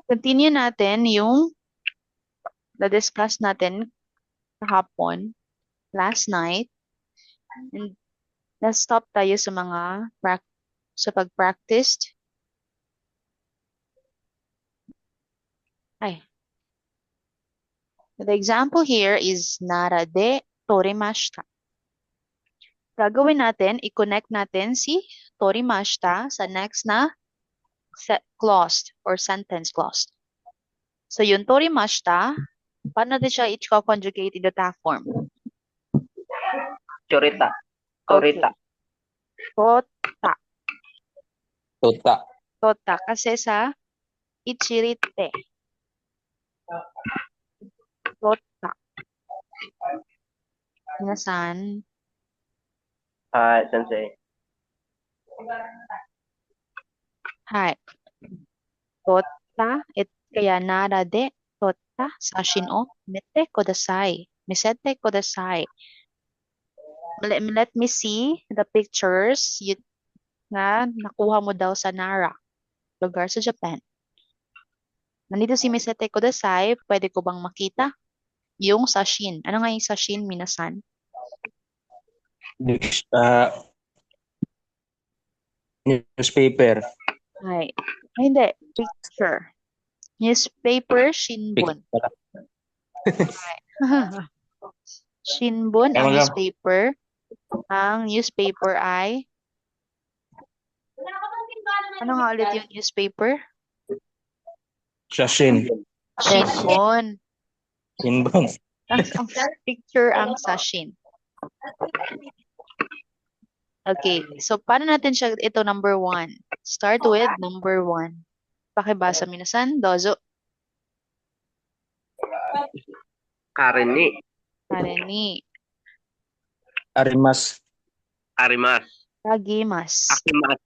Continue natin yung na-discuss natin kahapon, last night. And na-stop tayo sa mga sa pag-practice. Ay. The example here is nara de torimashita. Gagawin natin, i-connect natin si torimashita sa next na clause or sentence clause. So yung torimashita, paano natin siya i-conjugate in the ta form? Chorita. Okay. Chorita. Tota. Tota. Tota. Kasi sa ichirite. Tota. Minasan. Sensei. Hai. Tota. Kaya nara de tota sashin o mete kodasai. Misete kodasai. Let me see the pictures na nakuha mo daw sa Nara, lugar sa Japan. Nandito si Misete Kodasai, pwede ko bang makita yung sashin? Ano nga yung sashin, minasan? Newspaper. Ay, hindi. Picture. Newspaper, shinbun. Shinbun ang newspaper. Ang newspaper ay... Ano nga ulit yung newspaper? Sashin. Shinbun. Shinbun. Ang picture ang sashin. Okay, so paano natin siya ito number 1? Start with number 1. Pakibasa minasan, dozo. Kareni. Kareni. Arimas. Arimas. Agimas. Akimas.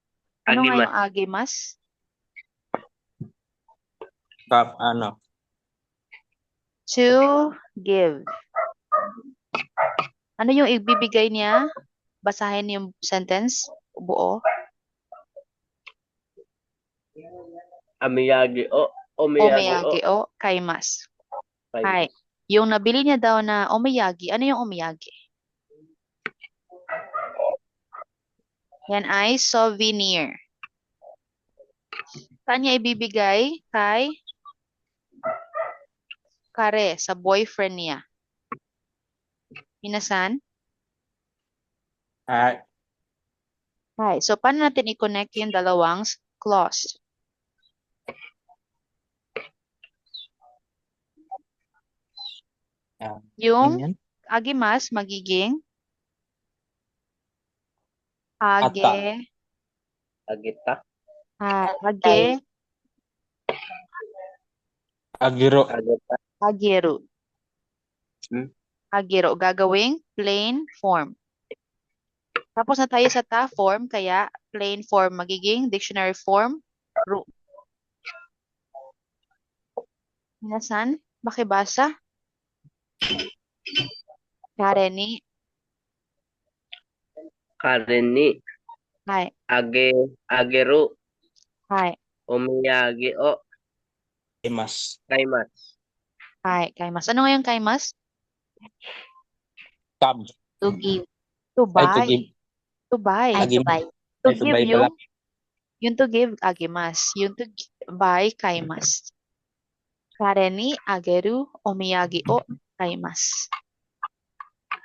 Ano nga Agimas. yung agimas? Ano? To give. Ano yung ibibigay niya? Basahin yung sentence, buo. Amiyagi o. Omiyagi o. Omiyagi o kaimas. Hi. Yung nabili niya daw na omiyagi, ano yung omiyagi? Yan ay souvenir. Saan niya ibibigay? Kay Kare, sa boyfriend niya. Minasan? Hi. So, paano natin i-connect yung dalawang clause? Yung agimas magiging age. Agita. Age. Agiro. Ageru. Agero. Gagawing plain form. Tapos na tayo sa ta form, kaya plain form magiging dictionary form, ru. Minasan? Bakibasa? Kareni. Kareni. Hi. Ageru. Hi. Omiyagi o. Kaimas. Kaimas. Hi. Kaimas. Ano nga yung kaimas? Cab. To give. To buy. To buy. To buy. To give yung to give, agimas. Yung to buy, kaimas. Kareni, ageru, omiyagi o kaimas.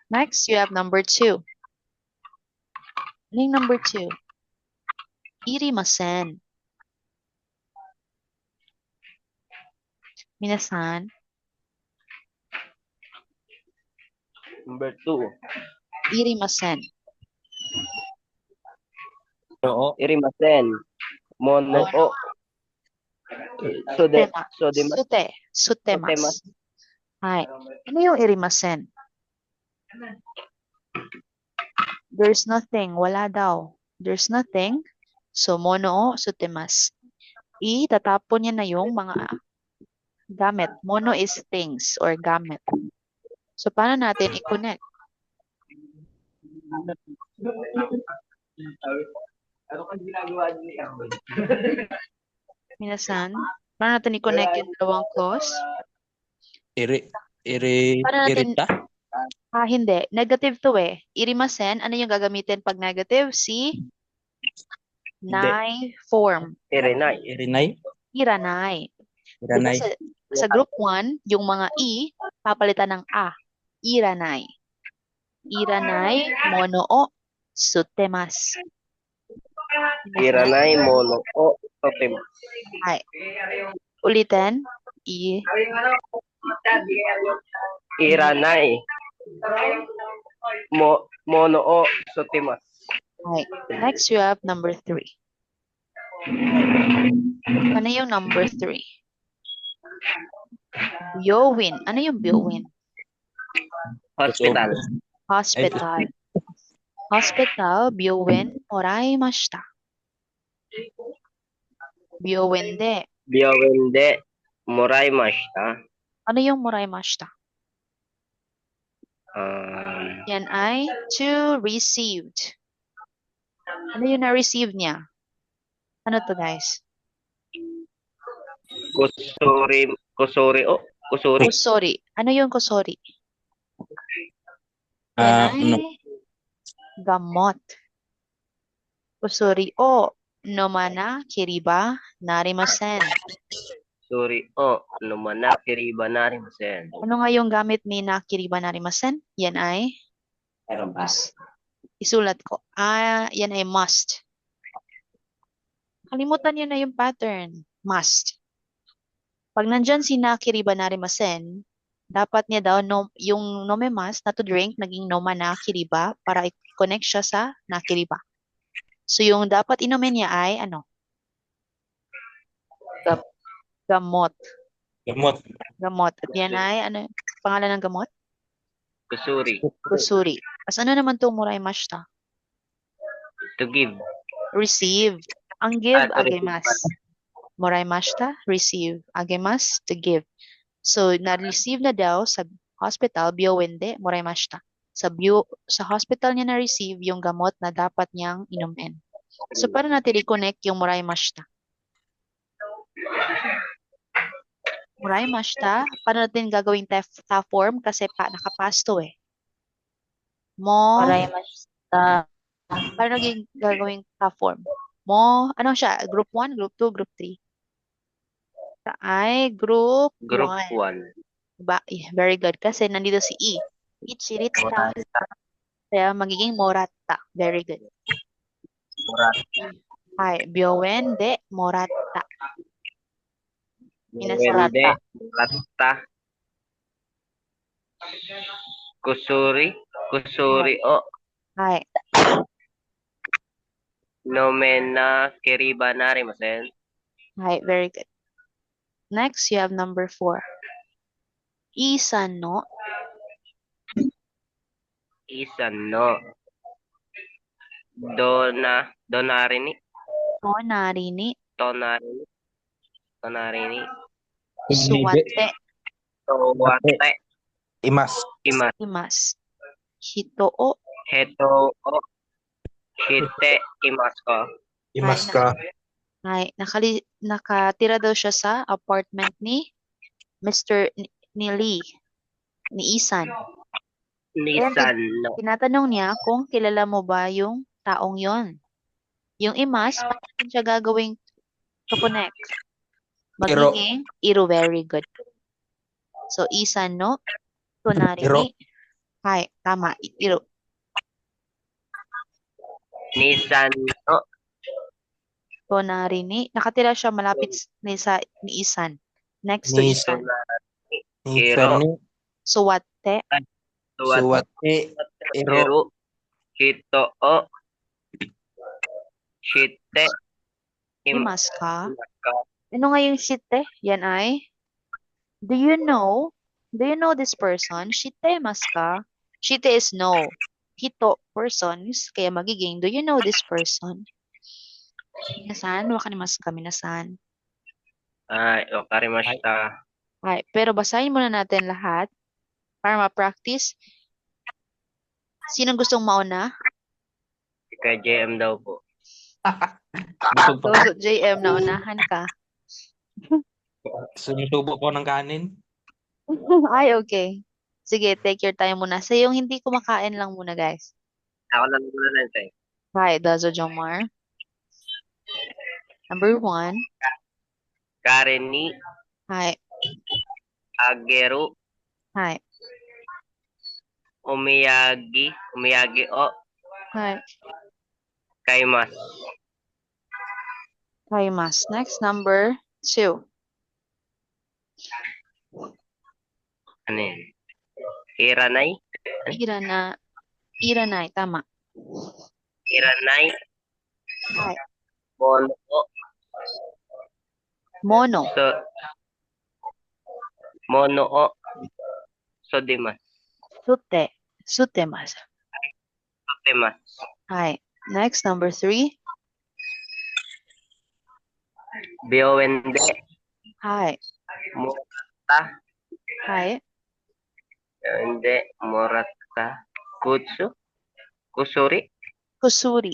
Next, you have number 2. Ano yung number 2? Irimasen. Minasan? Number 2. Irimasen. Oo. Irimasen. Mono o. Sutemas. Hi. Ano yung irimasen? There's nothing. Wala daw. There's nothing. So, mono o sutemas. Itatapon niya na yung mga gamit. Mono is things or gamit. So, paano natin i-connect? Minasan? Paano natin i-connect yung dalawang clause? Paano natin, Irita? hindi. Negative to eh. Irimasen, ano yung gagamitin pag negative? Si Hindi. nai form. Irenay. Irinay? Iranay. Diba Iranay. sa group 1, yung mga i, papalitan ng a. Iranay. Iranay, monoo, sutemasu. Iranay, mono, o, totemas. Ay. Ulitin. Iranay. Mono, o, totemas. Ay. Next, you have number 3. Ano yung number 3? Byowin. Ano yung byowin? Hospital. Hospital. Hospital, byowin, moraimashita. Byowin de. Byowende, moraimashita. Ano yung moraimashita? Yan ay to received. Ano yung na-receive niya? Ano to, guys? Kusuri, o, kusuri. Kusori. Ano yung kusori? Yan Ano? ay gamot. Kusori o nomana kiriba narimasen. Kusuri, o, numana, kiriba, narimasen. Ano nga yung gamit ni na kiriba narimasen? Yan ay isulat ko. Yan ay must. Kalimutan niyo na yung pattern. Must. Pag nandyan si nakiriba narimasen, dapat niya daw yung nome must na to drink naging noma na kiriba para i-connect siya sa nakiriba. So yung dapat inumin niya ay ano? Gamot. Gamot. Gamot. At yan ay ano pangalan ng gamot? Kusuri, Kusuri. As ano naman itong moraimashita? to give. Receive. Ang give, to receive. agemasu. Moraimashita, receive. Agemasu, to give. So, na-receive na daw sa hospital, byowende, moraimashita. Sa hospital niya na-receive yung gamot na dapat niyang inumin. So, paano natin i-connect yung moraimashita? Moraimashita, paano natin gagawing ta form? Kasi nakapasto eh. Moraimashita. Paano naging gagawing ta form? Ano siya? Group 1, Group 2, Group 3? Ay, Group 1. 1. Diba? Very good. Kasi nandito si E. Ichirita. Kaya magiging morata. Very good. Morata. Ay, byowen de morata. Byowende, morata. Kusuri, o, Ay, nomena, kiriba, narimasen. ay, very good. Next, you have number 4. Isano. Isano. Donarini. Tonarini. Tonarini. Suwate. Towate. Imas. Imas. Hitoo. Heto, o, shite, imasko. Imas ka. Ay, nakatira daw siya sa apartment ni Mr. ni Lee. Ni Isan. Nisan, no. Tinatanong niya kung kilala mo ba yung taong yon. Yung imas, paano natin siya gagawing to connect? Magiging iro. Very good. So, Isan no? Tonarini. Hay, tama. Iro. Nisan, no. Tonarini. Nakatira siya malapit ni Isan. Next to Nisan. Isan. Nisan. Suwate. Suwate. Iro. Iro. Hito, o. Shite. Imas ka. Ano nga yung shite? Yan ay, do you know this person? Shite mas ka. Shite is no. Hito, persons. Kaya magiging, do you know this person? Minasan, wakanimasu ka, minasan. Ay, wakarimashita. Ay, pero basahin muna natin lahat para ma-practice. Sinong gustong mauna? Kay JM daw po. So, JM, naunahan ka. Sumusubo ko ng kanin. Ay, okay. Sige, take your time muna. Sa yung hindi kumakain lang muna, guys. Ako lang muna lang sa'yo. Hi, Dazo Jomar. Number 1. Karen ni Hi. Ageru Hi. Umiyagi o Hi. kaimas. Kaimas. Next, number 2. Ano yan? Iranay. Iranay. Tama. Iranay. Hi. Bono o. Mono. Mono o. Sodimas. Sutemas. Sotemas. Hi. Next, number 3. Biowende. Hi. Morata. Hi. Biowende. Morata. Kusuri. Kusuri.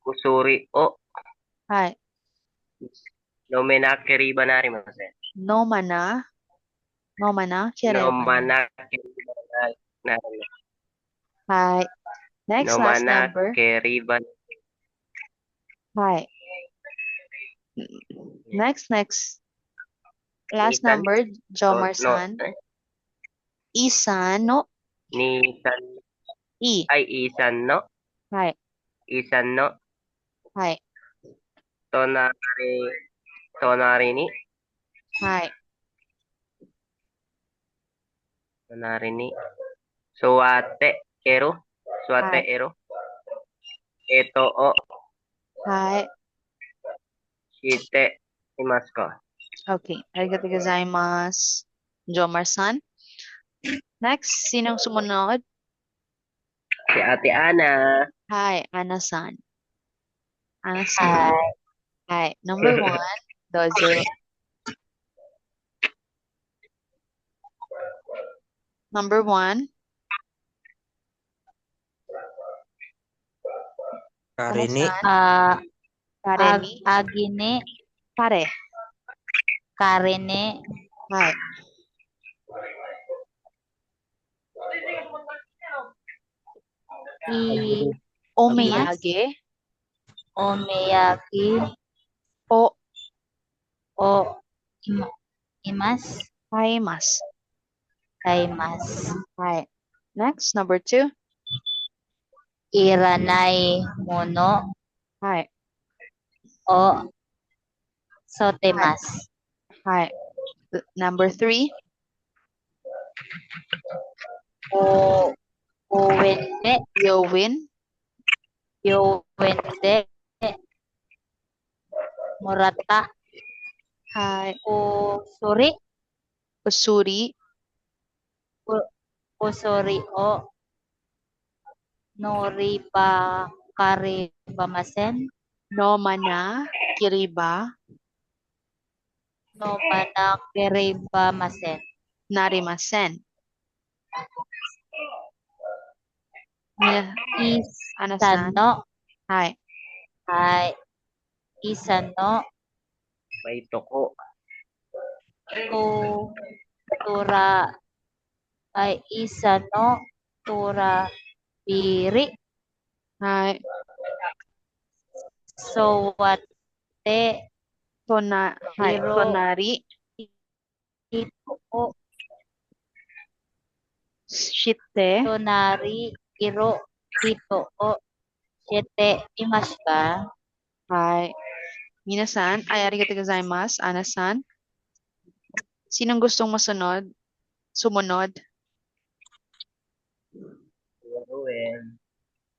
Kusuri o. Hi. Nomena keriba na rin masen. Nomana. Kireba. Nomana keriba na rin. Hi. Next, last Nomana number. keriba. Hi. Next. Last Isan. number, Jomar-san. Isan no. Nisan. I. Ay, isan no. Hi. Isan no. Hi. Tonari ni. Hi. Tonari ni. Suwate ero. Suwate Hi. ero. Eto o. Hi. Shite imasu ka. Okay. Arigatou gozaimasu, Jomar-san. Next, sinong sumunod? Si Ate Ana. Hi, Ana-san. Ana-san. Hi. Number 1, Dozo. Number 1, Karini. Ana-san. Kareni. Agine, Pare. Karene, Hi. Omiyage. Omeyaki, O. Imas, Kaimasu. Kaimas, Hi. Next, number 2. Iranay, Mono, Hi. o Sotemas, Hi. Number 3. Uwende, Yowin. Yowende, Murata, Hi. Usuri, Usuri. Usuri o Noriba Karibamasen, Nomana. Kiriba. Nomana Kiribamasen, Narimasen. Ana-san. Isano, Hi. ay Isano, May toko. Tura, ay Isano, Tura, Piri, Hi. Sowate, Hi. Iro. Tonari. Ito, Shite. Tonari, Iro, Ito, Shete, Imasu ka? Hi. Minasan. Ay, arigatou gozaimasu. Ana-san. Sinong gustong sumunod? Ruel.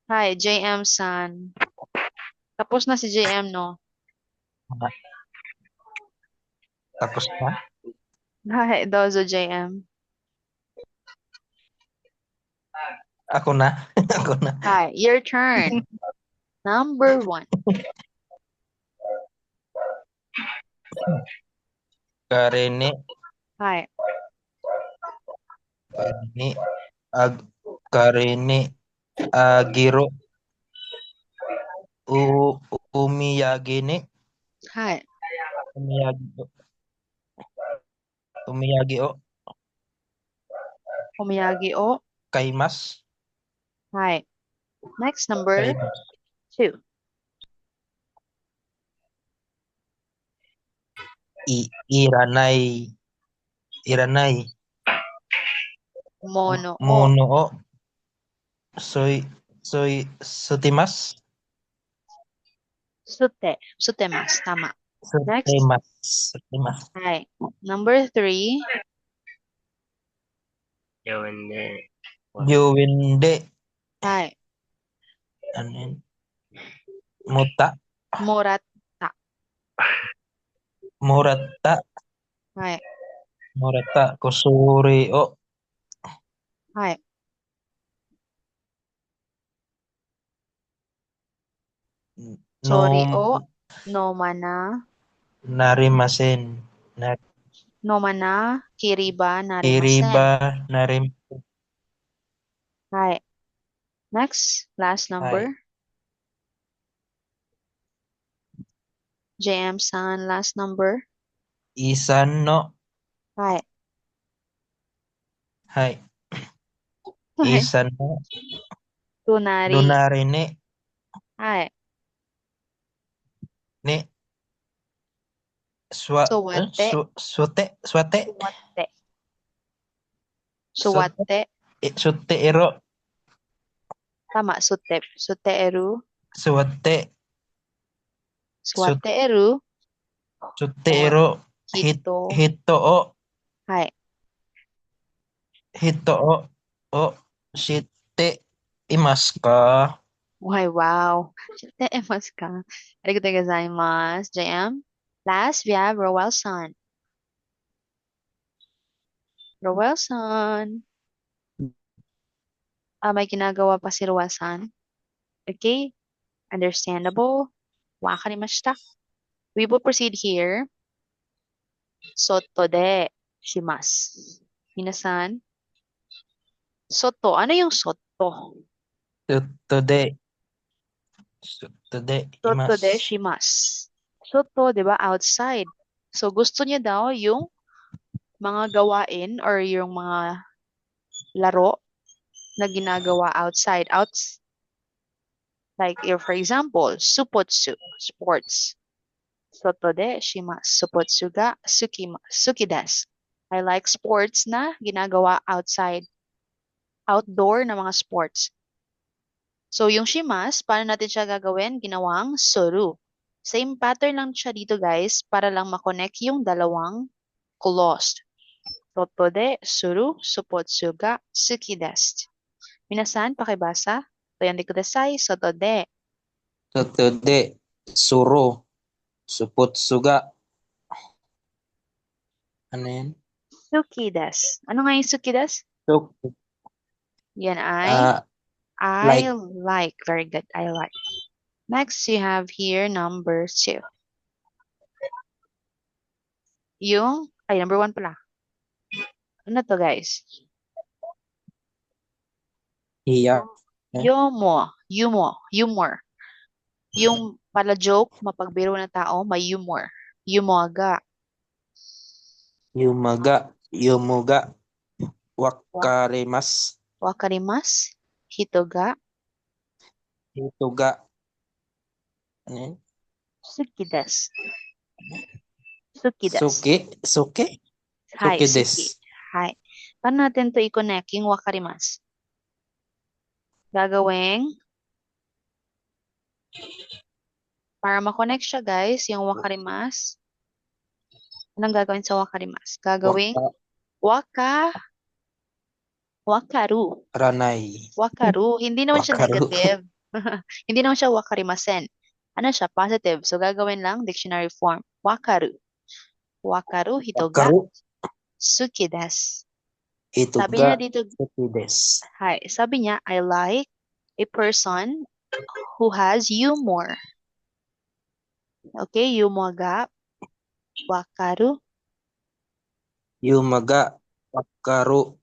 Hi, JM-san. Tapos na si JM, no? Tapos na. Hi, Dozo JM. Ako na. Ako na. Hi, your turn. Number 1. Karini. Hi. Karini. Agiro. Umiyagi ni. Hi. Umiyagi. Umiyagi o. Omiyagi o. Kaimas. Hi. Next, number Kaimas. 2. Iranay. Iranay. Mono o. Mono o. Sutimas. Sutemas. Tama. Next. Sutimas. Sutimas. Hi. Number 3. Yun. Juwinde. Hi. Ano yun? Muta. Morata. Murata. Hi. Murata. Kusuri o. Hi. Sorry o. Nomana. Narimasen. Nomana. Kiriba. Kiriba. Narimasen. Narim. Hi. Next. Last number. JM-san. Last number. Isan no. Hi. Hai. Hi. Isan no. Tunari. Dunari ni. Hi. Ni. Suwate. Swate. Suwate. Suwate. Sute ero. Tama. Sute. Sute eru. Suwate. Swate eru. Sute ero. Hito. Hito o. Hi. Hito o. O. Shite. Imasu ka? Wow. Shite emas ka. Arigatou gozaimasu. JM. Last, we have Rowell-san. Rowell-san. May ginagawa pa si Rowell-san. Okay. Understandable. Wakarimashita. We will proceed here. Soto de shimasu. Minasan. Soto. Ano yung soto? Today. Today. Soto de shimasu. Soto, di ba? Outside. So, gusto niya daw yung mga gawain or yung mga laro na ginagawa outside. Like, for example, supotsu, sports. Soto de shimasu. Supotsu ga suki desu. I like sports na ginagawa outside. Outdoor na mga sports. So, yung shimas, paano natin siya gagawin? Ginawang suru. Same pattern lang siya dito, guys, para lang makonect yung dalawang clause. Soto de suru supotsu ga suki desu. Minasan, pakibasa. Toyonde kudasai. Soto de. Soto de. Suro. Supotsuga. Ano yan? Suki desu. Ano nga yung suki desu? Yan ay I like. Very good. I like. Next, you have here number 2. Number 1 pala. Ano to, guys? Iya. Humor. Yung pala joke, mapagbiro na tao, may humor. Yumoga. Yumuga. Wakarimas. Wakarimasu. Hitoga. Hituga. Ano yan? Suki desu. Suki desu. Suki? Hi, Suki suki. desu. Hi. Paano natin to i-connect yung wakarimasu? Gagawing para ma-connect siya, guys, yung wakarimasu. Anong gagawin sa wakarimasu? Gagawing wakaru. Ranay. Wakaru. Hindi naman siya Wakaru. negative. Hindi naman siya wakarimasen. Ano siya? Positive. So, gagawin lang dictionary form. Wakaru. Wakaru hitoga Wakaru. suki desu. Sabi Hituga. niya dito, Suki desu. hi. Sabi niya, I like a person who has humor. Okay, yumoga wakaru. Yumaga. Wakaru.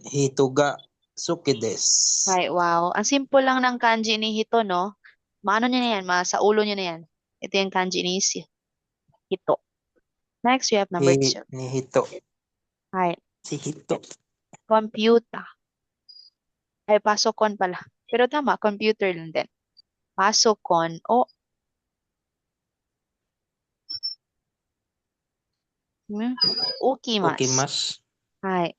Hituga. Suki desu. Hi, wow. Ang simple lang ng kanji ni Hito, no? Maano niya na yan? Sa ulo niya na yan. Ito yung kanji ni Hito. Next, we have number 2. Ni Hito. はい。 Si Hito. Computer. Ay, pasokon pala. Pero tama, computer lang din. Pasokon o ukimasu. Ukimasu. はい。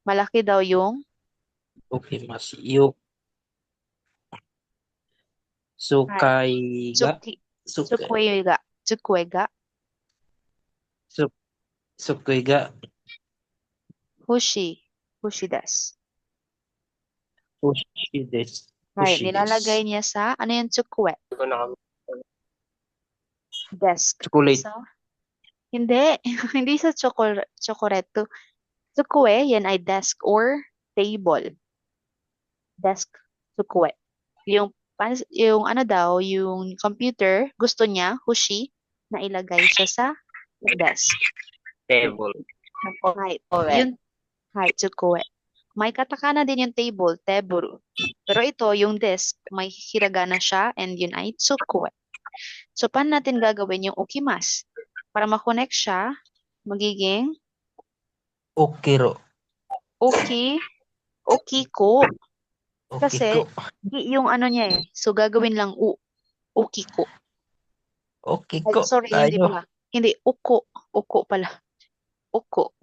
Malaki daw yung Ukimasu. Yu. Sukai ga. tsuki, Sukai. tsukuega. Tsukuega. Sukui ga. Fushi. Fushi desu. Fushi desu. Right, Fushi nilalagay desu. niya sa, ano yung tsukue? Hindi ko na Desk. Chocolate. So, hindi. Hindi sa chokoreto. Tsukue, yan ay desk or table. Desk, tsukue. Yung ano daw, yung computer, gusto niya, hushi, na ilagay siya sa desk. table. Right. Yun, right, tsukue. May katakana din yung table, teburu. Pero ito, yung desk, may hiragana siya, and yun ay tsukue. So, paano natin gagawin yung ukimas? Para makonect siya, magiging Okiro. ukiko. Kasi, Okiko. yung ano niya eh. So, gagawin lang ukiko. Ay, Okiko. sorry, hindi Tayo. pala. Hindi, uko. Uko pala. Uko.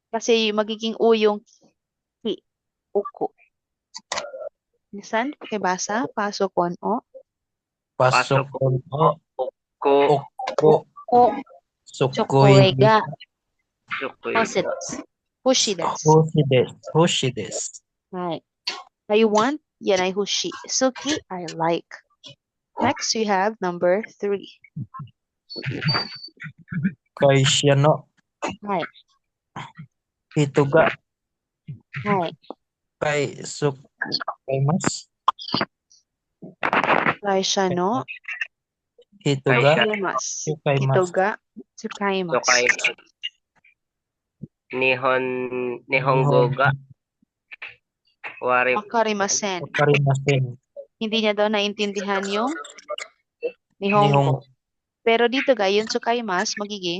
Kasi magiging yung ki. Uko. Nisan, pakibasa. Pasokon o. Pasokon o. Ko. Oko. O. Sukui Chokoega. Sukui. Hushi desu. Hushi desu. Hushi desu. Right. I want, yan ay hushi. Suki, I like. Next, we have number 3. Kaisha no. Right. Hito ga. Right. Sukaimasu. Kaisha no. Hito ga. Tsukaimasu. Tsukaimasu. Ito ga. Tsukaimasu. Sukay. Nihongo ga. Wakarimasen. Wakarimasen. Hindi niya daw naintindihan yung Nihongo. Nihongo. Pero dito ga, yung tsukaimasu magiging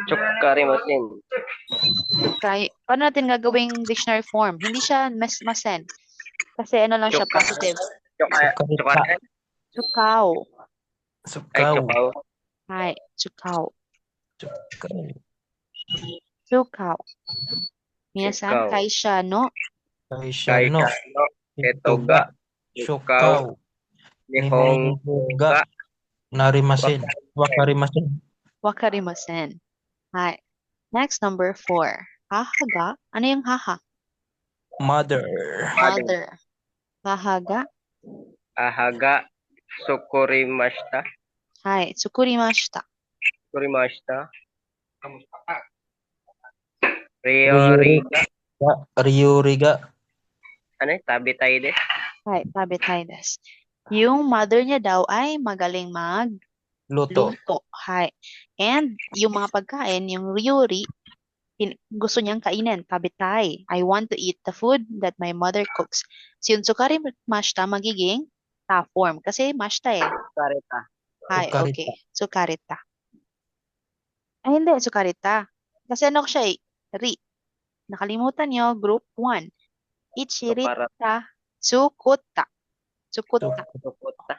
Tsukarimasen. paano natin gagawing dictionary form? Hindi siya masen. Kasi ano lang siya, positive. Tsukarita. Tsukao. Ay, Tsukao. tsukaw. Hi, tsukao. Tsukao. Tsukao. Minasan, Tsukao. kaisha no. Kaisha no. Hito ga. Tsukao. Nihongo ga. Narimasen. Wakarimasen. Wakarimasen. Hi. Next, number 4. Haha ga. Ano yung haha? Mother. Mother. Haha ga. Ahaga. Sukurimashita. Hi, tsukurimashita. Sukurimashita. Ryoriga. Ryuriga. Ano eh? Tabi tayo de. Hi, tabi desu. Yung mother niya daw ay magaling Luto. magluto. Hi. And yung mga pagkain, yung ryuri, gusto niyang kainin, tabitay. I want to eat the food that my mother cooks. So yung tsukarimashita magiging ta form. Kasi mashita eh. Karita. Hi, Tsukarita. okay. Tsukarita. Ay, hindi, tsukarita. Kasi ano siya eh? Ri. Nakalimutan niyo, group 1. Ichirita. Tsukuta. Tsukuta. Sukuta.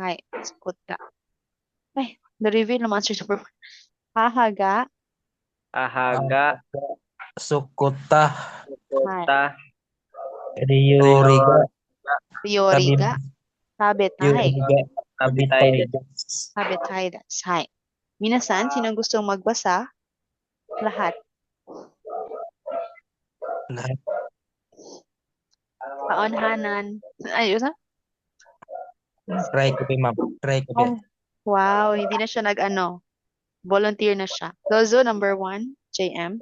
Hi, tsukuta. Ay, the-reveal naman siya super. Hahaga. Ahaga. Sukuta. Sukuta. Ryuriga. Ryoriga. Tabetay. Ryuriga. Tabi tayo de. Tabetay desu. Hi. Minasan, sinong gustong magbasa? Lahat. Lahat. Paonhanan. Ayos ha? Try ko ba, ma'am? Try ko ba? Oh, wow, hindi na siya nag-ano. Volunteer na siya. Gozo, number 1. JM.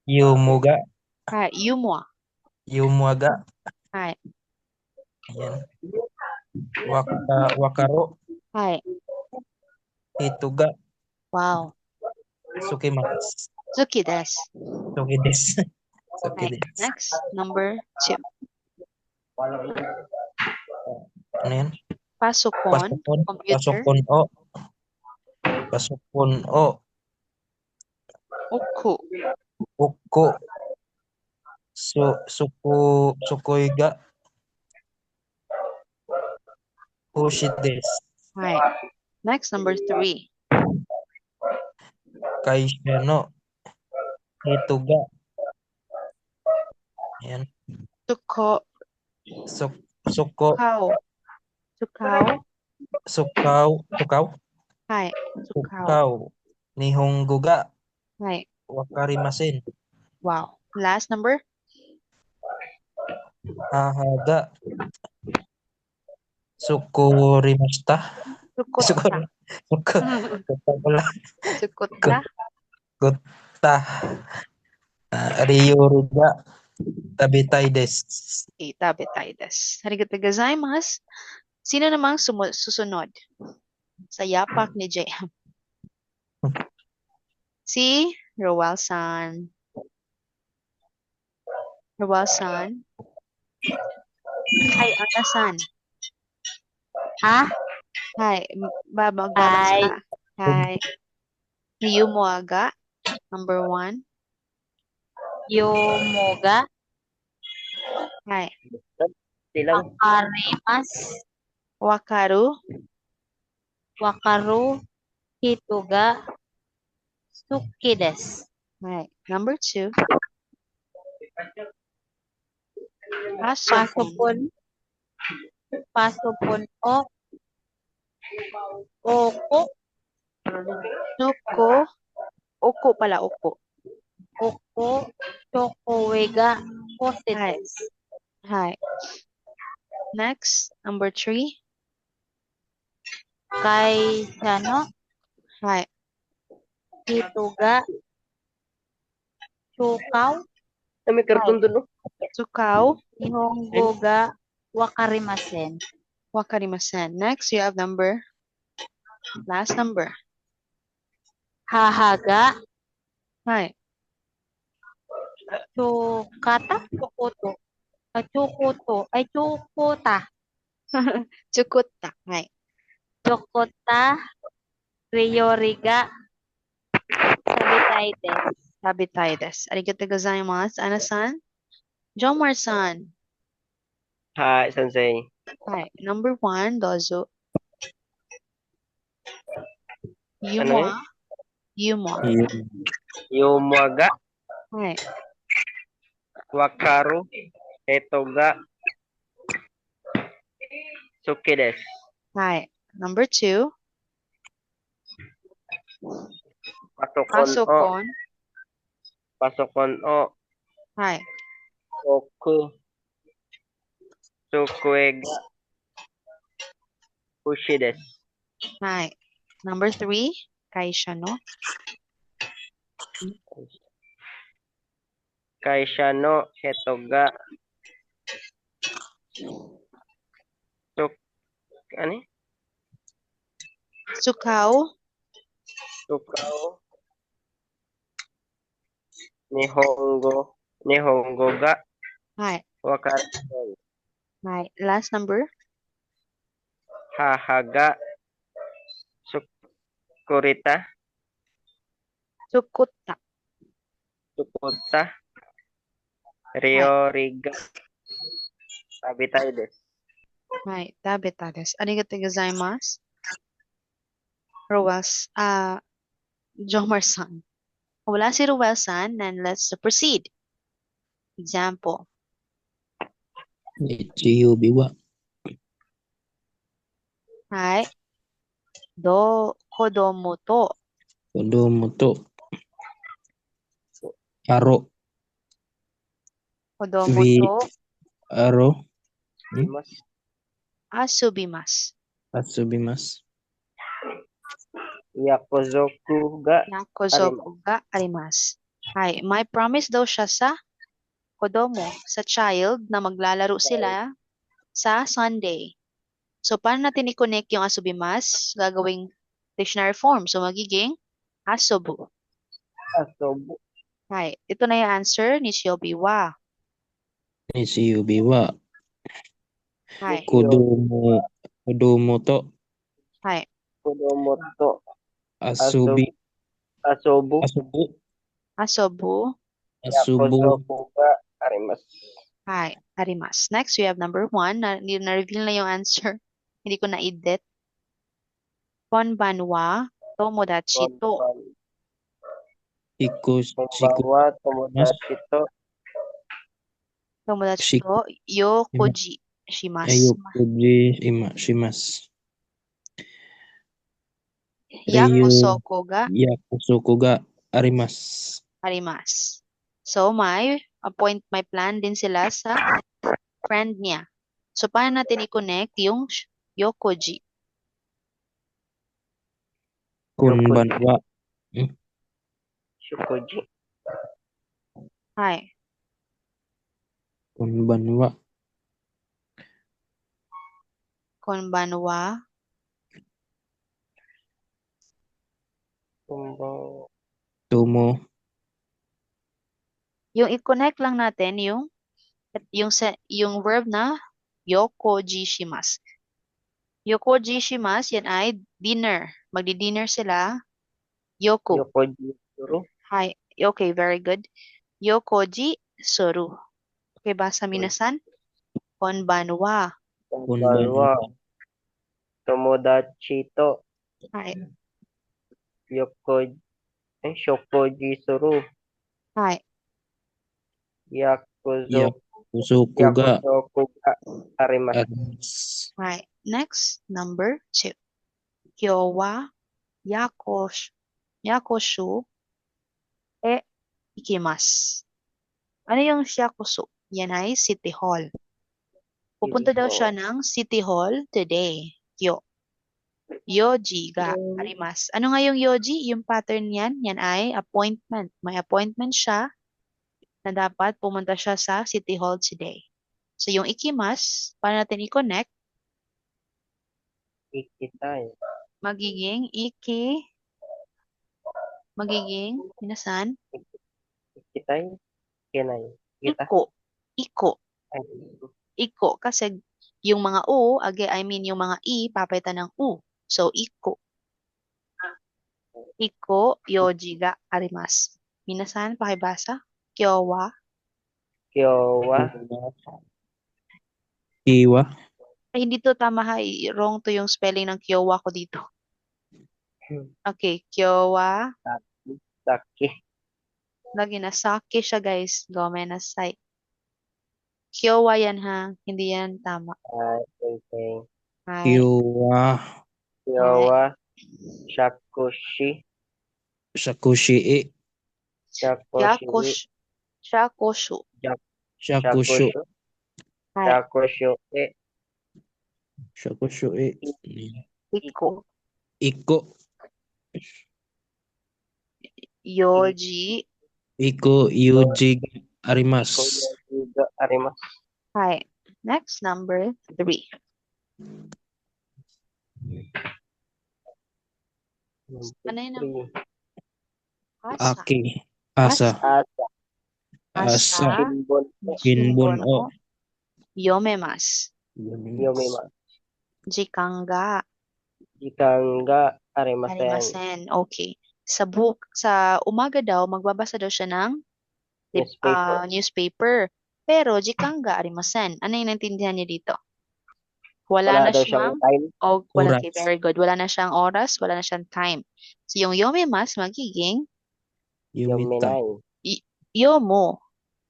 Yumuga. Hi, Yumwa. Yumuaga. Hi. Ayan. Wakaro. Hi. Hituga. Wow. Sukimasu. Tsuki desu. Suki desu. Suki Hi. desu. Next, number 2. Ano yan? Pasokon. Pasokon. Computer. Pasokon o. Pasupon o. Uku. Uko. Sukoy ga. Hoshi desu. Right. Next, number 3. Kaisha no hito ga. Ayan. Suko. Suko. Kao. Sukao. Sukaw. Sukaw. Hi. Sukao. Sukaw. Nihongo ga. Right. Wakarimasen. Wow. Last number. Hahaga. Sukurimashita. Sukota. Suko pala. Sukota. Gutta. Ryoriga. Tabitai desu. Itabetai desu. Arigatou gozaimasu. Sino namang susunod sa yapak ni JM? Si Roel-san. Roel-san. Hi, Ana-san. Ha? Hi, magbabasa Hi. ka. Hi. Yumoaga, number 1. Yomoga. Hi. Silang. Wakarimasu. Wakaru. Wakaru. Hitoga. Suki desu. Hi. Number 2. Pasopon. Pasupon o. Oko. Suko. Oko pala, oko. Oko. Chokoega. Hoshi Hi. desu. Hi. Next, number 3. Kaisha no Hi. hitoga. Chukao. May karton doon, no? Tsukao. Nihongo ga wakarimasen. Wakarimasen. Next, you have number. Last number. Hahaga. Hi. Chukata. Chukoto. Chukoto. Ay, chukota. Tsukutta. Hi. Chukota. Ryoriga. Sabitai desu. Tabitai desu. Arigatou gozaimasu. Ana-san. Jomar-san. Hi, sensei. Hi. Number 1, dozo. Ano Yumoa. Yumoaga. Hi. Wakaru. Hetoga. Suki desu. Hi. Number 2. Pasokon o. Pasokon. Pasokon o. Hi. Oku. Sukuega. Hoshi desu. Hi. Number 3. Kaisha no. Kaisha no hetoga. Ano? Tsukao. Sukao. Nihongo ga. Hi. Wakarimasen. Hi. Last number. Hahaga. Sukurita. Tsukutta. Sukuta. Ryoriga. Tabitai desu. Hi. Tabita desu. Arigatou gozaimasu. Jomar-san. Wala si Roel-san, then let's proceed. Example. Ichiyo biwa. Hi. Kodomo to. Kodomo to. Aro. Kodomo Vi- to Aro. Mas asubimasu. Atsubimasu. Yakuzoku ga. Yakozoku ga arimasu. Hi. May promise daw siya sa kodomo, sa child, na maglalaro sila sa Sunday. So, paano natin i-connect yung asubimasu? Gagawing dictionary form. So, magiging asobu. Asobu. Hi. Ito na yung answer ni Shiobiwa. Ichiyo biwa. Hi. Kodomo to. Hi. Kodomo to. Asubi. Asobu. Asubu. Asobu. Asubu. Yakuzoku ga arimasu. Hi, arimas. Next, we have number 1. Na-reveal na yung answer. Hindi ko na-edit. Konban wa tomodachi to. Konbanwa tomodachi to. Tomodachi to yokoji shimasu. Ayokuji shimasu. Yakusoko ga Yakusoku ga arimasu. arimasu. So, may plan din sila sa friend niya. So, paano natin i-connect yung yokoji? Konban wa. Shukoji. Hi. Konban wa. Konban wa Konbanwa. Tomo. yung i-connect lang natin yung verb na yokoji shimasu. Yokoji shimasu, yan ay dinner. Magdi-dinner sila. Yoku. Yokoji suru. Hi. Okay, very good. Yokoji suru. Okay, basa minasan. Konbanwa. Konbanwa tomodachi to. Hi. Shokoji suru. Hi. Yakusoku ga Yakuzoku ga arimasu. arimasu. Hi. Next, number 2. Kyo wa yakoshu e ikimasu. Ano yung yakushu? Yan ay City Hall. Pupunta daw siya ng City Hall today. Kyo. Yoji ga arimasu. Ano nga yung yoji? Yung pattern yan. Yan ay appointment. May appointment siya na dapat pumunta siya sa City Hall today. So, yung ikimasu, paano natin i-connect? Ikitai. Magiging minasan? Ikitai. Kenai. Kita. Iko. Iko. Kasi yung mga u, yung mga i, papalitan ng u. So, iko. Iko, yoji ga arimasu. Minasan, pakibasa. Kyo wa. Kyowa. Iwa. Ay, hindi to tama ha. Wrong to yung spelling ng kyowa ko dito. Okay, kyowa. Saki. Lagi na sake siya, guys. Gomenasai. Kyowa yan ha. Hindi yan tama. Okay. Hi. Kyowa. Kyowa. Shakushi. Shakushi e. Shakushi. Shakoshu. Shakushu. Hi. Shakushu e. Shakushu e. Iko. Iko. Yoji. Iko yuji arimasu. Yoji ga arimasu. Hi. Next, number 3. Ano yun? Asa. Aki. Asa. Asa. Shinbon o. Yomemas. Yomimasu. Jikan ga Jikan ga arimasen. arimasen. Okay. Sa umaga daw, magbabasa daw siya ng newspaper. Pero, jikan ga arimasen. Ano yung naintindihan niya dito? Wala na daw siyang siyang time. wala. Oras. Okay, very good. Wala na siyang oras, wala na siyang time. So, yung yomemas magiging Yumita. Yominai. yomo.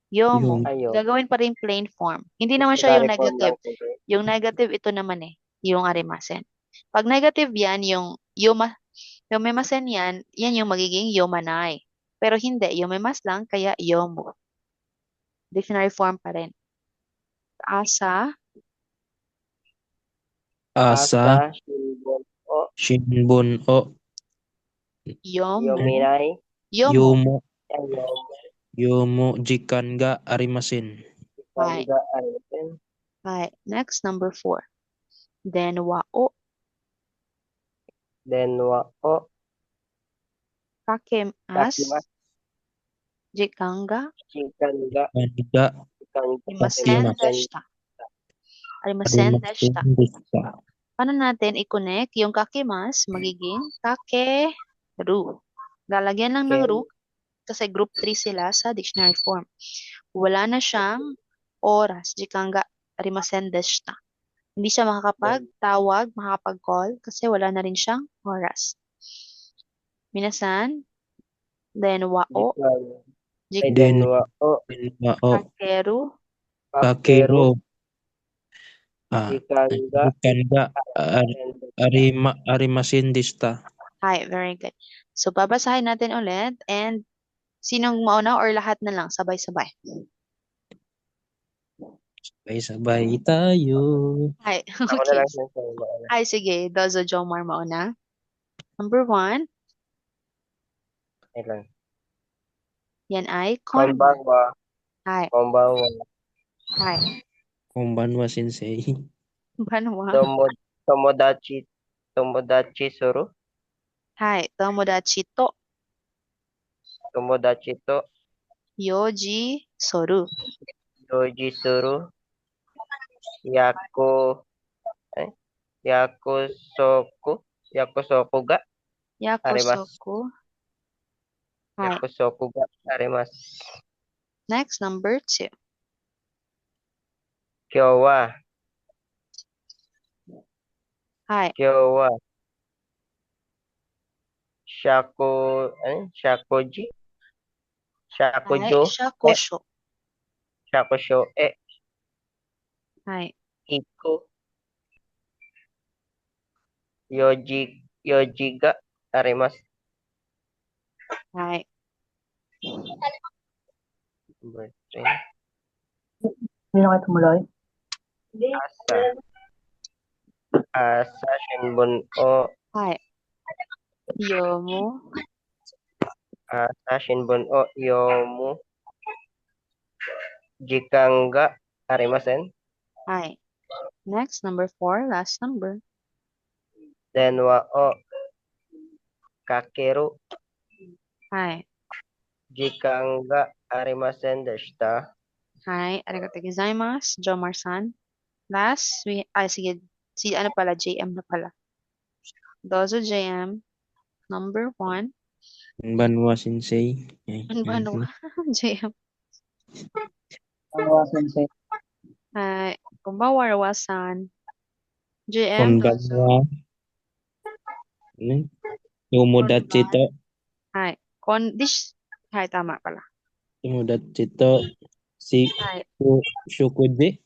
Yomo. Ayo. Gagawin pa rin plain form. Hindi naman siya yung Dari form negative. lang po, sir. Yung negative, ito naman yung arimasen. Pag negative yan, yung yomimasen yan yung magiging yomanai. Pero hindi, yomimas lang, kaya yomo. Dictionary form pa rin. Asa, Asa. Shinbon o. Shinbon o. yomo. Yominai. Yomo. Yomo. Yomo jikan ga arimasen. Hi. Jikan ga arimasen. Hi. Next, number 4. Denwa o Denwa o. kakemas Kakimasu. jikan ga Jikan ga. Kaniga. arimasen Kakimasu. deshita. Arimasen deshita. Arimasen deshita. Paano natin i-connect yung kakemas magiging ru. Lalagyan lang ng ru Ken, kasi group 3 sila sa dictionary form. Wala na siyang oras, jika nga arimasen deshita. Hindi siya makakapag-tawag, makakapag-call kasi wala na rin siyang oras. Minasan, denwa o, Jikan, ay jik, Din Denwa o, Dinwao kakeru, Kakeru, Kakiro Jikan ga, Bukanda Arimasen Arimasindista. Hi, very good. So, babasahin natin ulit and sinong mauna or lahat na lang, sabay-sabay. Sabay-sabay tayo. Hi, Ako na okay. lang sensei. Mauna. Hi, sige. Dozo Jomar mauna. Number 1, Ay lang. yan ay konban. Konbanwa, Hi, konbanwa, hi. Konbanwa sensei. Banwa. Tomodachi, Tomodachi suru, Hi, tomodachi to Tomodachi to, yoji soru. Yoji suru, Yaku, eh, Yakusoku, Yakusoku ga, arimasu. Yakusoku. Hi. Yakusoku ga, arimasu. Next, number 2. Kyou wa, Hi. kyou wa, shakuji, Hi, shakujo, shakusho. shakusho, Hi. iku, yoji ga, arimasu. Hi. Number 3. Hindi na kayo tumuloy? Asa. Asa shinbun o Hi. Yomu. asa shinbun o yomu jikan ga arimasen. Hi. Next, number 4, last number. Denwa o kakeru Hi. jikan ga arimasen deshita. Hi. Arigatou gozaimasu, Jomar-san. Last, sige, si ano pala, JM na pala. Dozo JM. Number 1. Konbanwa sensei. Ano ba, ano? JM. Konbanwa sensei. Hi. Konbanwa Rawa-san. JM, dozo. Konbanwa. Tomodachi to. Hi. Hi, tama pala. Tomodachi to. Hi. Shukuji. Hi.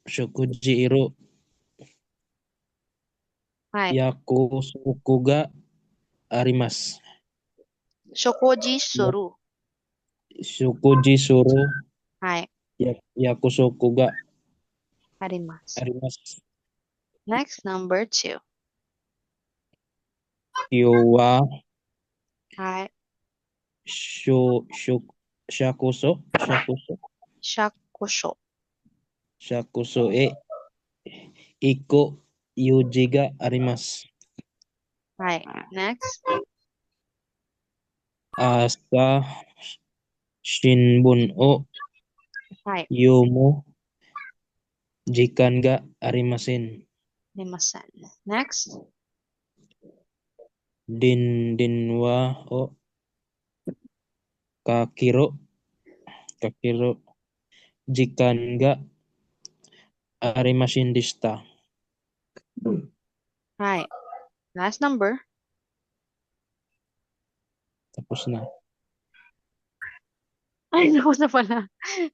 Shukuji iro. Hi. Yakusoku ga arimasu. Shokoji suru. Shukuji suru. Hi. Yakusoku ga Arimasu. arimasu. Next, number 2. Kyou wa Hi. shakuso Shakusho. iko yuji ga arimasu. Hi. Next. Asa shinbun o Hi. yomu jikan ga arimasen. Arimasen. Next. Dinwa o kakiro jikan ga arimasen deshita. Hi. Last number. Tapos na. Ay, naku na pala.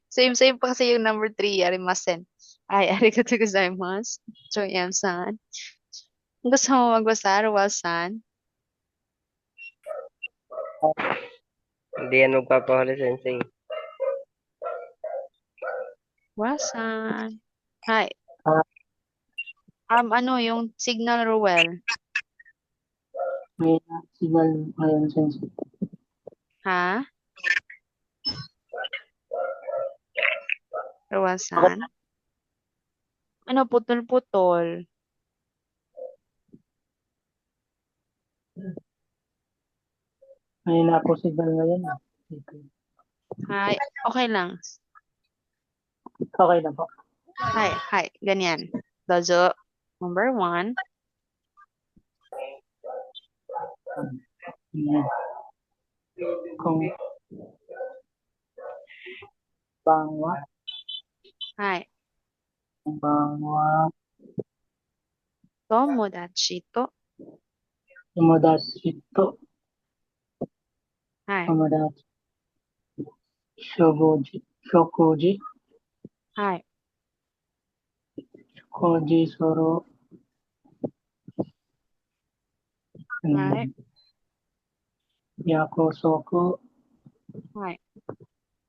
Same pa kasi yung number 3, arimasen. Ay, arigatou gozaimasu. Joyem-san. Gusto mo magbasa, Ruwal-san? Hindi yan magpapahuli sensei. Ruwal-san. Hi. Ah. Ano, yung signal, Ruwel? May signal ngayon sensei. Ha? Ruwal-san? Ano, putol-putol? May na po signal ngayon. Hi. Okay lang. Okay na po. Hi. Ganyan. Dozo. Number 1. Yan. Kung bangwa, はい。 bangwa, 友達と、 tomodachi to, はい。 tomodachi, shogoji, shokuji, はい。 koji soro, はい。 yakusoku, はい。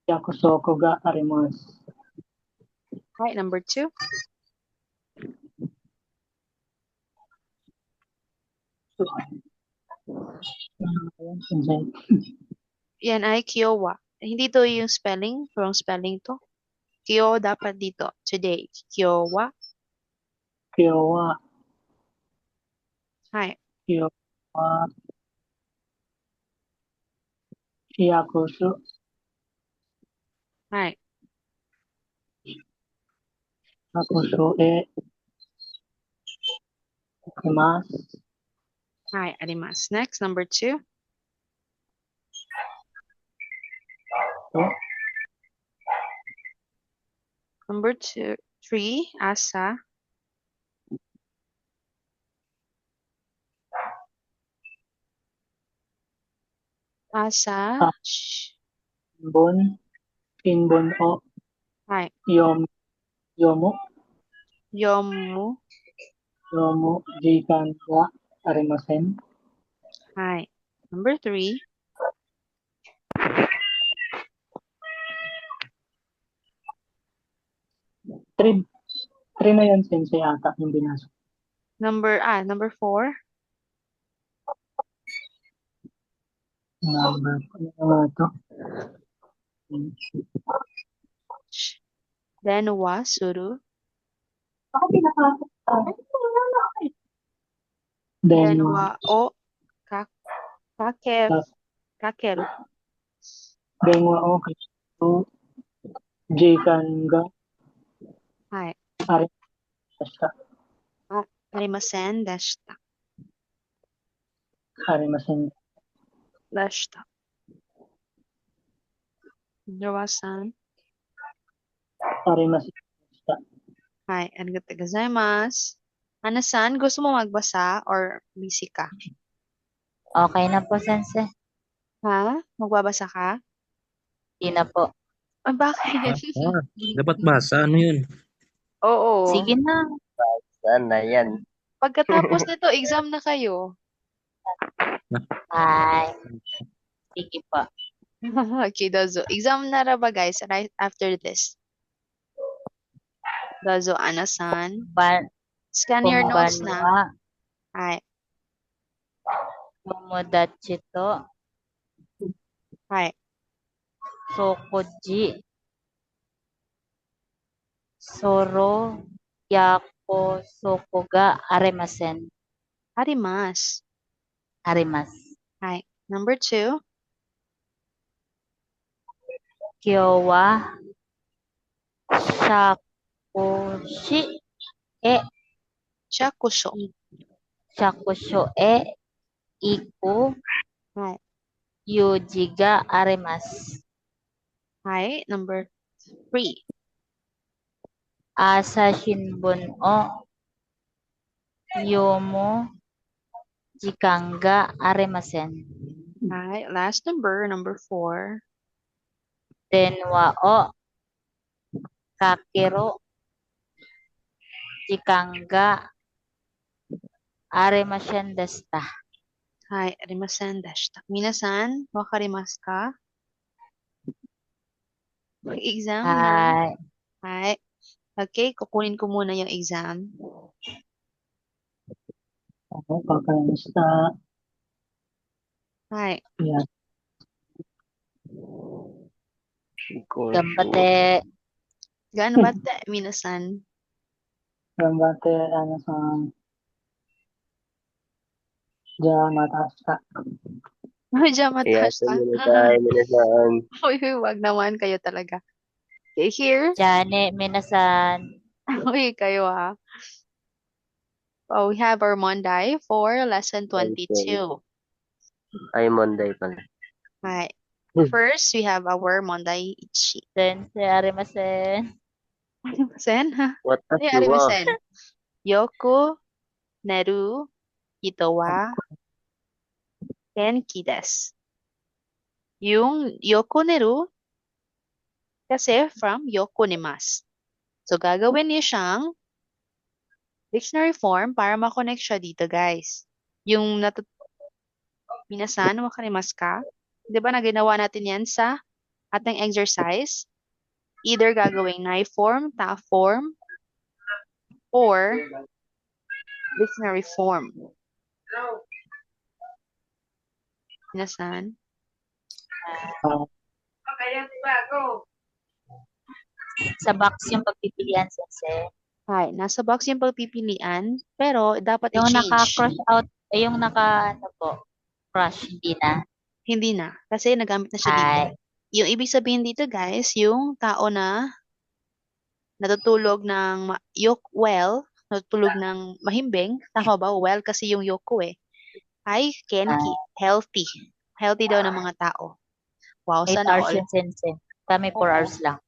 yakusoku ga arimasu. はい。Number 2. Ayan, sensei. Yan ay kyowa. Hindi to yung spelling. Wrong spelling to. Kyo dapat dito. Today. Kyowa. Kyowa, はい。 kyowa, yakusu, はい。 yakusu e ikimasu. はい。あります。Next, number 2. To, Number 2. 3. Asa. Asa. Ah. Shinbun, shinbun o はい。 yomu, Yomu. yomu jikan ga arimasen. はい。Number 3. Three na yan, sensei, ata yung binasa. Number 4. Number, ano nga ito? Then wa suru. Then Then, wa o kakeru. Kakeru. denwa o kakeru, jikan ga はい。 arimasen. ありませんでした。 Arimasen. でした。Jowa-san. Arimasen. はい。Arigatou gozaimasu. Ana-san, gusto mo magbasa or busy ka? Okay na po, Sensei. Ha? Magbabasa ka? Di na po. Ay, bakit? Dapat basa. Ano yun? Oo. Sige na. Saan na yan? Pagkatapos nito, exam na kayo. Bye. Sige po. Okay, dozo. Exam na ra ba, guys? Right after this. Dozo, Ana-san. Scan your notes na. Kumbanwa, Hi. tomodachi to, Hi. sokuji, soro, yako, soku ga arimasen. Arimas. Arimasu. Hi. Number 2. Kyo wa shakushi e Shakusho. shakusho e iku Hi. yuji ga arimasu. Hi. Number 3. Asa shinbun o yomu jikan ga arimasen. Hi. Last number 4. Denwa o kakeru jikan ga arimasen deshita. Hi. Arimasen deshita. Minasan, wakarimasu ka? Exam na. Hi. Hi. Okay, kukunin ko muna yung exam. Ako, kakainsta. Hi. Yan. Gambate. Gaano ba, minasan? Gambate, ano sa Jamatasta. Diyan Yes, matasya. minasan. Uy, wag naman kayo talaga. Okay, here. Jane minasan. Uy, kayo ha. Oh, we have our Monday for lesson 22. Ay, Monday pala. Hi. Hmm. First, we have our Monday ichi. Sensei, arimasen. Sen, ha? Ano Watashi yung wa arimasen? Yoku neru hito wa genki desu. Yung yoku neru kasi from yoku nemasu. So, gagawin niyo siyang dictionary form para makonect siya dito, guys. Yung minasan, wakarimasu ka? Di ba na ginawa natin yan sa ating exercise? Either gagawing nai form, ta form, or dictionary form. Minasan? Sa box yung pagpipilian, Sensei. Hi, nasa box yung pagpipilian, pero dapat Yung i-change. naka-cross out, yung ano po, crush, hindi na. Hindi na, kasi nagamit na siya dito. Ay, Yung ibig sabihin dito, guys, yung tao na natutulog ng natutulog ng mahimbing, tama ba? Well, kasi yung yoko ay kenki, healthy. Healthy daw ng mga tao. Wow, 8 sana hours all. yun, Sensei. Kami 4 Oo. hours lang.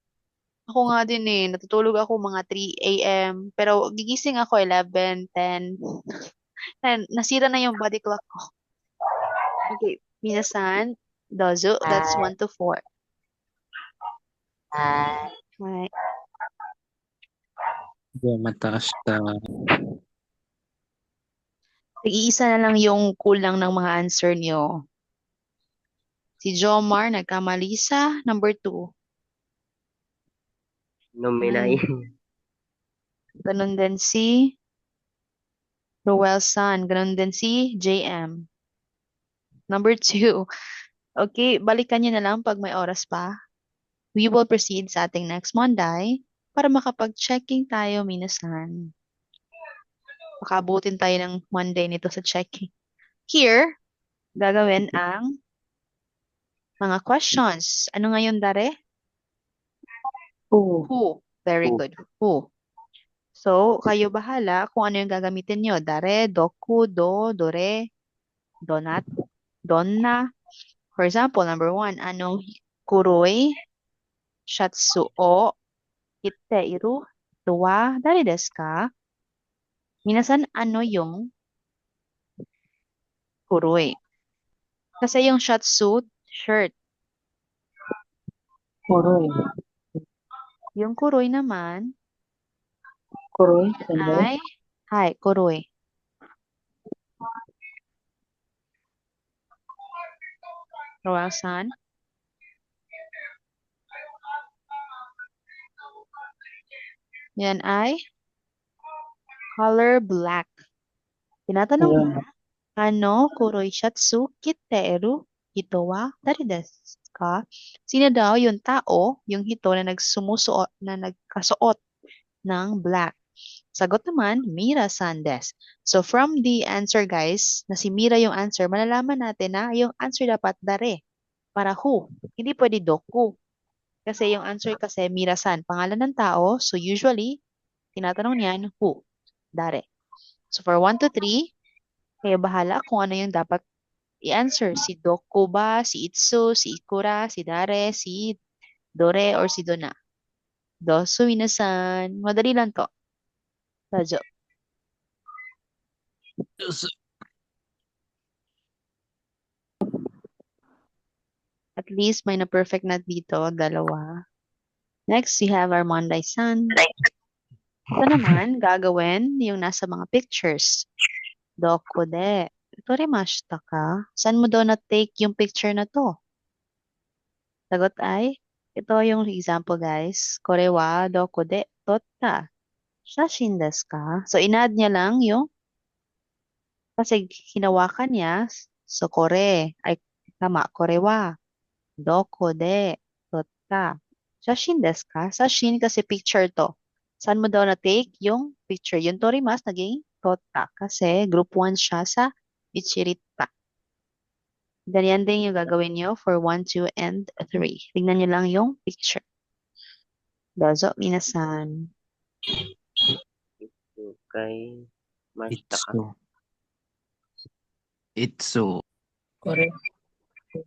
Ako nga din natutulog ako mga 3 a.m. Pero gigising ako 11, 10. Nasira na yung body clock ko. Okay, minasan, dozo, that's Ay, 1 to 4. ay, Right. Mataas na. Iisa na lang yung kulang ng mga answer nyo. Si Jomar, nagkamali sa number 2. Numinay. Ganun din si Roel San. Ganun din si JM. Number 2. Okay, balikan nyo na lang pag may oras pa. We will proceed sa ating next Monday para makapag-checking tayo, minasan. Makabutin tayo ng Monday nito sa checking. Here, gagawin ang mga questions. Ano ngayon, Dare? Who? Who. Very Who. good. Who. So, kayo bahala kung ano yung gagamitin nyo. Dare, doku, do, dore, donat, donna. For example, number 1, anong kuroi, shatsu o, itte iru, wa, dari desu ka? Minasan, ano yung kuroi? Kasi yung shatsu, shirt. Kuroy. Yung kuroi naman Kuroy, Sensei. ay, kuroi. Roel-san? Yan ay color black. Tinatanong Ayan. niya, ano kuroi shatsu kitteru hito wa dari desu ka? Sino daw yung tao, yung hito na nagkasuot ng black? Sagot naman, Mira-san desu. So from the answer, guys, na si Mira yung answer, malalaman natin na yung answer dapat dare para who. Hindi pwede doku. Kasi yung answer kasi Mira-san, pangalan ng tao. So usually, tinatanong niyan who, dare. So for 1 to 3, kayo bahala kung ano yung dapat i-answer. Si doku ba, si itsu, si ikura, si dare, si dore, or si dona. Dosu minasan. Madali lang to. Radyo. At least may na-perfect na dito, dalawa. Next, we have our Monday-san. Ito naman, gagawin yung nasa mga pictures. Doku de. Torimashita ka? Saan mo daw na-take yung picture na to? Sagot ay, ito yung example, guys. Kore wa doku de totta shashin desu ka? So, in-add niya lang yung, kasi hinawakan niya, so kore, ay tama, kore wa doku de totta shashin desu ka? Shashin kasi picture to. Saan mo daw na-take yung picture? Yung torimas naging totta kasi group 1 siya sa ichirita. Ganyan din yung gagawin nyo for 1, 2, and 3. Tingnan nyo lang yung picture. Dozo, minasan. Kay Mashita ka. Itsu. Itsu. Kore,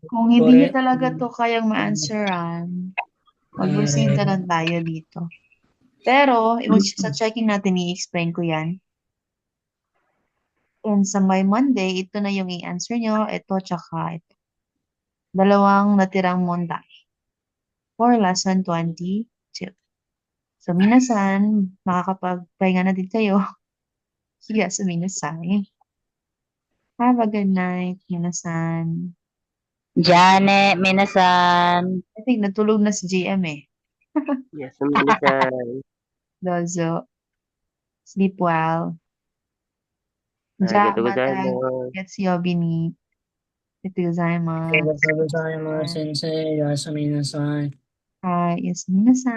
Kung hindi niyo kore, talaga to kayang ma-answeran, mag-proceed na lang tayo dito. Pero, sa checking natin, i-explain ko yan. And sa my Monday, ito na yung i-answer nyo. Ito, tsaka ito. Dalawang natirang monday for lesson 22. So, minasan, makakapagpahinga na din kayo. Higa sa minasan. Have a good night, minasan. Jane, minasan. I think natulog na si JM eh. Yes, minsan. Dozo. Sleep well. Ja, Arigatou mata. gozaimasu. Getsuyobi ni. Arigatou gozaimasu. ありがとうございます、先生。おやすみなさい。はい、おやすみなさい。